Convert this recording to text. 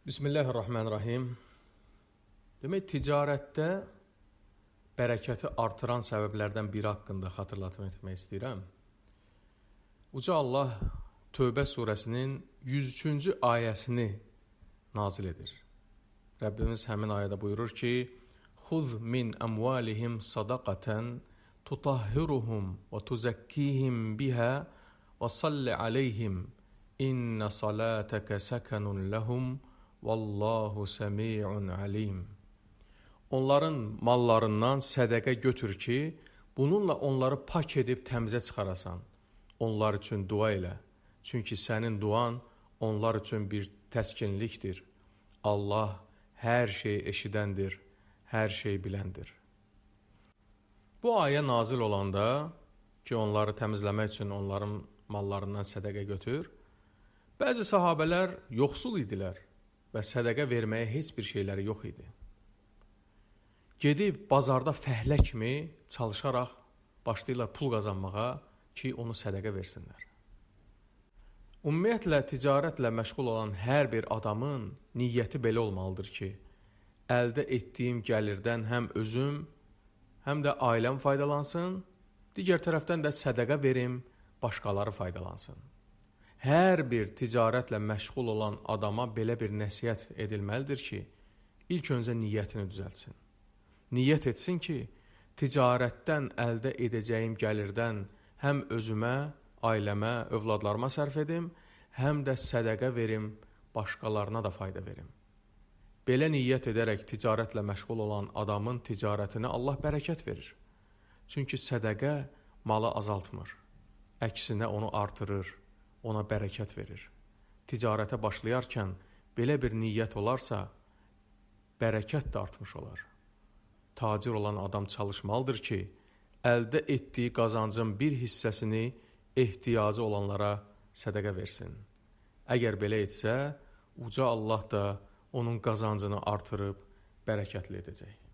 Bismillahirrahmanirrahim. Demək, ticarətdə bərəkəti artıran səbəblərdən biri haqqında xatırlatma etmək istəyirəm. Uca Allah Tövbə surəsinin 103-cü ayəsini nazil edir. Rəbbimiz həmin ayədə buyurur ki, "Xuz min amwalihim sadaqatan tutahhiruhum və tuzakkihim biha və salli alayhim inna salataka sakanun lahum vallahu semi'un alim." Onların mallarından sədəqə götür ki, bununla onları pak edib təmizə çıxarasan. Onlar üçün dua elə. Çünki sənin duan onlar üçün bir təskinlikdir. Allah hər şey eşidəndir, hər şey biləndir. Bu ayə nazil olanda ki, onları təmizləmək üçün onların mallarından sədəqə götür, bəzi sahabələr yoxsul idilər və sədəqə verməyə heç bir şeyləri yox idi. Gedib bazarda fəhlə kimi çalışaraq başlayırlar pul qazanmağa ki, onu sədəqə versinlər. Ümumiyyətlə, ticarətlə məşğul olan hər bir adamın niyyəti belə olmalıdır ki, əldə etdiyim gəlirdən həm özüm, həm də ailəm faydalansın, digər tərəfdən də sədəqə verim, başqaları faydalansın. Hər bir ticarətlə məşğul olan adama belə bir nəsihət edilməlidir ki, ilk öncə niyyətini düzəltsin. Niyyət etsin ki, ticarətdən əldə edəcəyim gəlirdən həm özümə, ailəmə, övladlarıma sərf edim, həm də sədəqə verim, başqalarına da fayda verim. Belə niyyət edərək ticarətlə məşğul olan adamın ticarətinə Allah bərəkət verir. Çünki sədəqə malı azaltmır, əksinə onu artırır, ona bərəkət verir. Ticarətə başlayarkən belə bir niyyət olarsa, bərəkət də artmış olar. Tacir olan adam çalışmalıdır ki, əldə etdiyi qazancın bir hissəsini ehtiyacı olanlara sədəqə versin. Əgər belə etsə, Uca Allah da onun qazancını artırıb bərəkətli edəcək.